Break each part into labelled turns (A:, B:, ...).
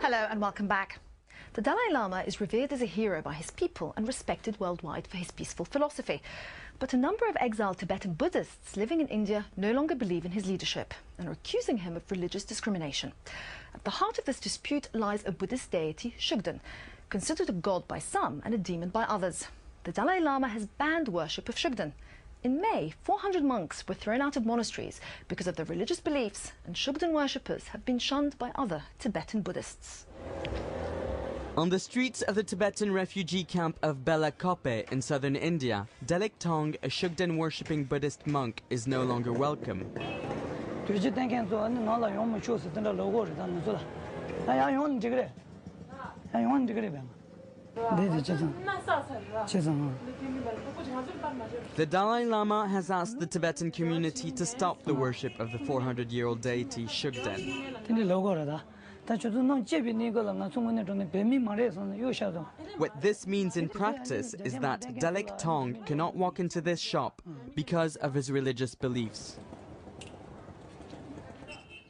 A: Hello and welcome back. The Dalai Lama is revered as a hero by his people and respected worldwide for his peaceful philosophy. But a number of exiled Tibetan Buddhists living in India no longer believe in his leadership and are accusing him of religious discrimination. At the heart of this dispute lies a Buddhist deity, Shugden, considered a god by some and a demon by others. The Dalai Lama has banned worship of Shugden. In May, 400 monks were thrown out of monasteries because of their religious beliefs, and Shugden worshippers have been shunned by other Tibetan Buddhists.
B: On the streets of the Tibetan refugee camp of Belakope in southern India, Dalai Tong, a Shugden worshipping Buddhist monk, is no longer welcome. The Dalai Lama has asked the Tibetan community to stop the worship of the 400-year-old deity Shugden. What this means in practice is that Dalai Tong cannot walk into this shop because of his religious beliefs.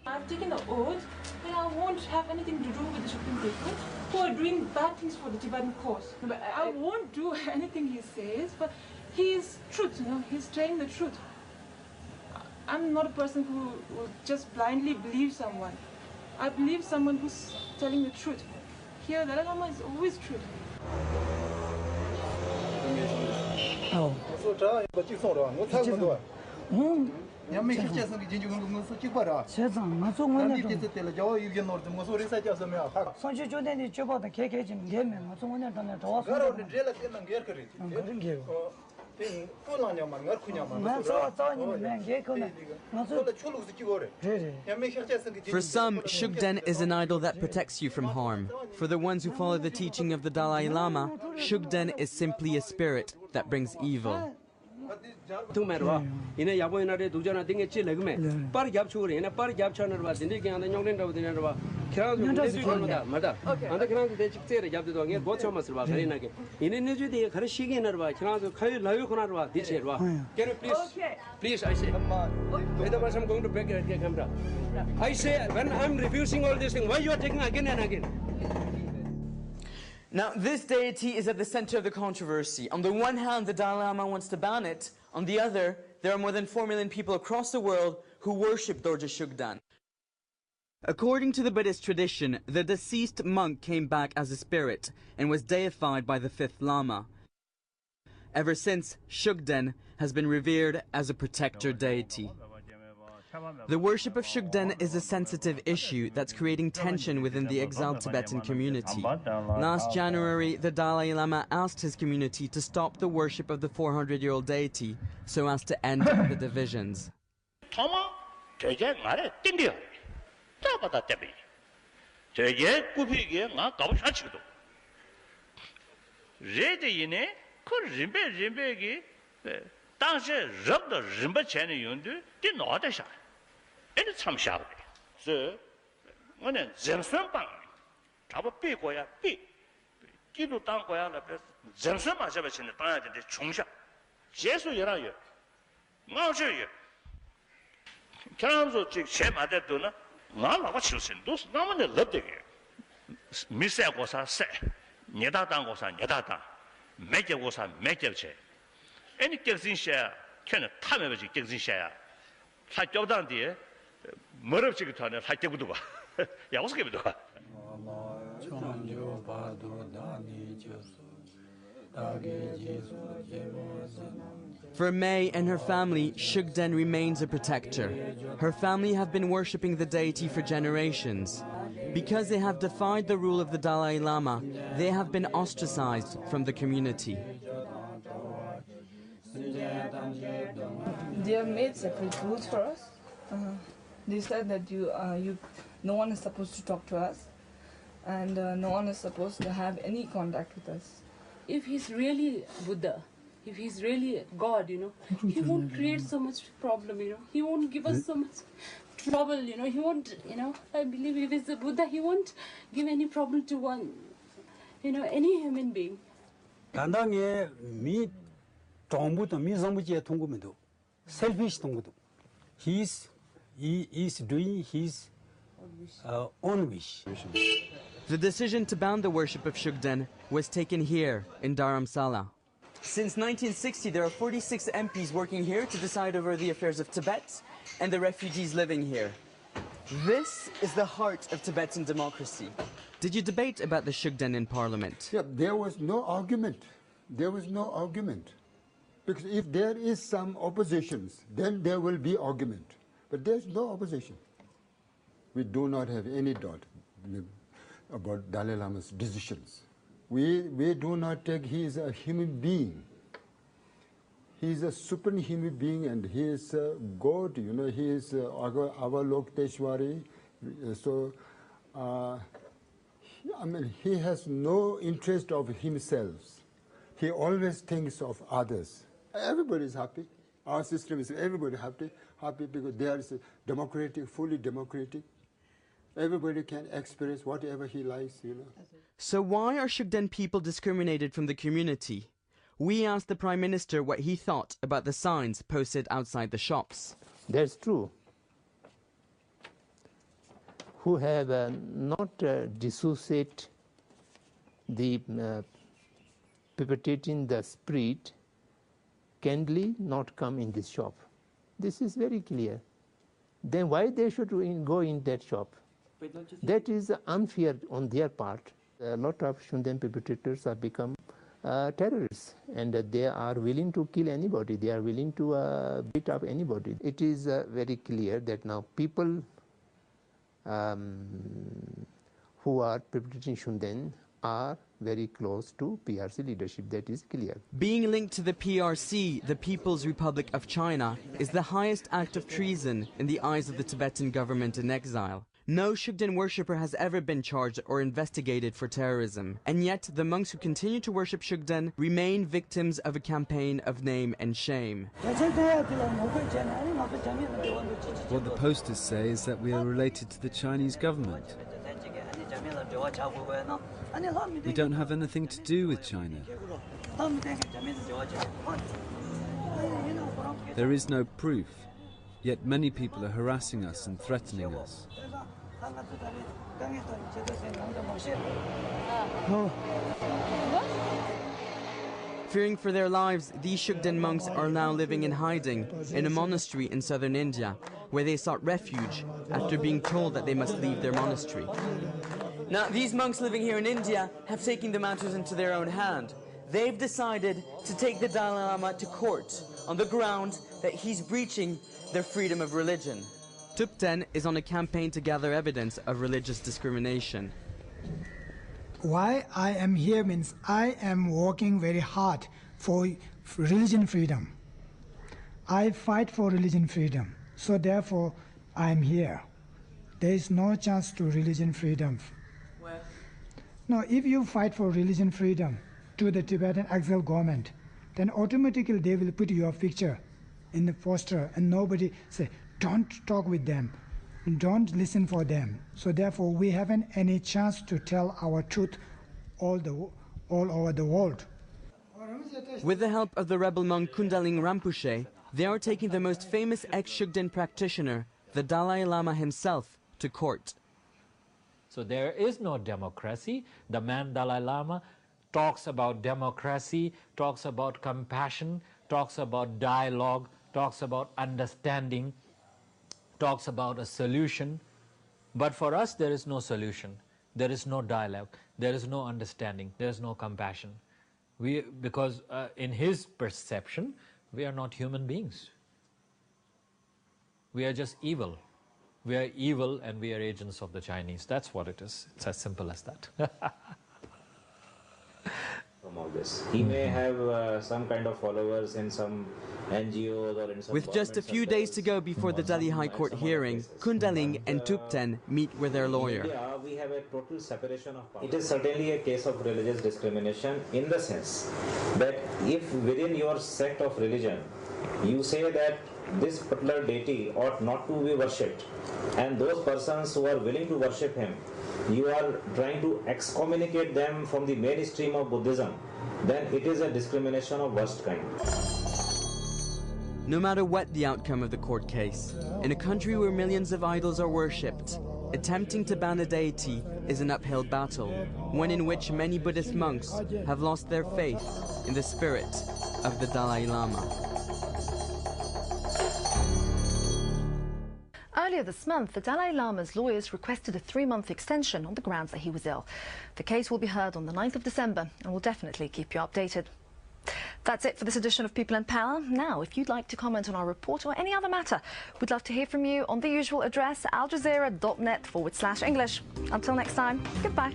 C: I've taken the oath that I won't have anything to do with the Shugden people who are doing bad things for the Tibetan cause. But I won't do anything he says, but he is truth, he's telling the truth. I'm not a person who will just blindly believe someone. I believe someone who's telling the truth. Here, Dalai Lama is always truth.
D: Oh.
B: For some, Shugden is an idol that protects you from harm. For the ones who follow the teaching of the Dalai Lama, Shugden is simply a spirit that brings evil.
E: Please, I say. Otherwise, I'm going to beg your camera. I say, when I'm refusing all these things, why you are taking again and again?
B: Now, this deity is at the center of the controversy. On the one hand, the Dalai Lama wants to ban it. On the other, there are more than 4 million people across the world who worship Dorje Shugden. According to the Buddhist tradition, the deceased monk came back as a spirit and was deified by the 5th Lama. Ever since, Shugden has been revered as a protector deity. The worship of Shugden is a sensitive issue that's creating tension within the exiled Tibetan community. Last January, the Dalai Lama asked his community to stop the worship of the 400-year-old deity so as to end the divisions.
F: Any some shout. So, when a Zemson Bang, Taba Big Goya, Big, Kidu Tangoya, Zemson Majabas in the Tana de Chungsha, Jesu Yarayo, Mauser, Kanzo Chick Shem at that donor, Nala what you send, those no one loved it. Missa was a set, Nedatan was a Nedata, Major was a major chair. Any Kexin share can a time of a Kexin share. Like Jordan, dear.
B: For May and her family, Shugden remains a protector. Her family have been worshipping the deity for generations. Because they have defied the rule of the Dalai Lama, they have been ostracized from the community.
C: They have made separate rules for us. They said that no one is supposed to talk to us, and no one is supposed to have any contact with us.
G: If he's really Buddha, if he's really God, he won't create so much problem, he won't give us so much trouble, he won't, I believe if he's a Buddha, he won't give any problem to one, any human being.
D: selfish he is doing his own wish.
B: The decision to ban the worship of Shugden was taken here in Dharamsala. Since 1960, there are 46 MPs working here to decide over the affairs of Tibet and the refugees living here. This is the heart of Tibetan democracy. Did you debate about the Shugden in Parliament?
H: Yeah, there was no argument. There was no argument. Because if there is some oppositions, then there will be argument. But there's no opposition. We do not have any doubt about Dalai Lama's decisions. We do not take, he is a human being. He is a superhuman being and he is God, you know, he is Avalokteshwari. So, I mean, he has no interest of himself. He always thinks of others. Everybody is happy. Our system is everybody happy because there is a democratic, fully democratic. Everybody can express whatever he likes, you know.
B: So why are Shugden people discriminated from the community? We asked the Prime Minister what he thought about the signs posted outside the shops.
I: That's true. Who have not dissociate the perpetrating the spirit can not come in this shop. This is very clear. Then why they should go in that shop? That is unfair on their part. A lot of Shugden perpetrators have become terrorists and they are willing to kill anybody. They are willing to beat up anybody. It is very clear that now people who are perpetrating Shugden are very close to PRC leadership. That is clear.
B: Being linked to the PRC, the People's Republic of China, is the highest act of treason in the eyes of the Tibetan government in exile. No Shugden worshipper has ever been charged or investigated for terrorism, and yet the monks who continue to worship Shugden remain victims of a campaign of name and shame.
J: What the posters say is that we are related to the Chinese government. We don't have anything to do with China. There is no proof, yet many people are harassing us and threatening us.
B: Fearing for their lives, these Shugden monks are now living in hiding in a monastery in southern India, where they sought refuge after being told that they must leave their monastery. Now, these monks living here in India have taken the matters into their own hand. They've decided to take the Dalai Lama to court on the ground that he's breaching their freedom of religion. Tupten is on a campaign to gather evidence of religious discrimination.
K: Why I am here means I am working very hard for religion freedom. I fight for religion freedom. So therefore, I am here. There is no chance to religion freedom. Well, no, if you fight for religion freedom to the Tibetan exile government, then automatically they will put your picture in the poster and nobody say, don't talk with them, don't listen for them. So therefore, we haven't any chance to tell our truth all over the world.
B: With the help of the rebel monk Kundaling Rinpoche, they are taking the most famous ex-Shugden practitioner, the Dalai Lama himself, to court.
L: So there is no democracy. The man Dalai Lama talks about democracy, talks about compassion, talks about dialogue, talks about understanding, talks about a solution. But for us, there is no solution. There is no dialogue. There is no understanding. There is no compassion. Because in his perception, we are not human beings. We are just evil. We are evil and we are agents of the Chinese. That's what it is. It's as simple as that.
M: From all this, he may have some kind of followers in some NGOs or in some.
B: With just a few days to go before the Delhi High Court hearing, Kundaling and Tupten meet with their lawyer.
M: In India, we have a total separation of powers. It is certainly a case of religious discrimination in the sense that if within your sect of religion you say that this particular deity ought not to be worshipped, and those persons who are willing to worship him, you are trying to excommunicate them from the mainstream of Buddhism, then it is a discrimination of worst kind.
B: No matter what the outcome of the court case, in a country where millions of idols are worshipped, Attempting to ban a deity is an uphill battle, one in which many Buddhist monks have lost their faith in the spirit of the Dalai Lama.
A: Earlier this month, the Dalai Lama's lawyers requested a 3-month extension on the grounds that he was ill. The case will be heard on the 9th of December and we'll definitely keep you updated. That's it for this edition of People and Power. Now, if you'd like to comment on our report or any other matter, we'd love to hear from you on the usual address, aljazeera.net/English. Until next time, goodbye.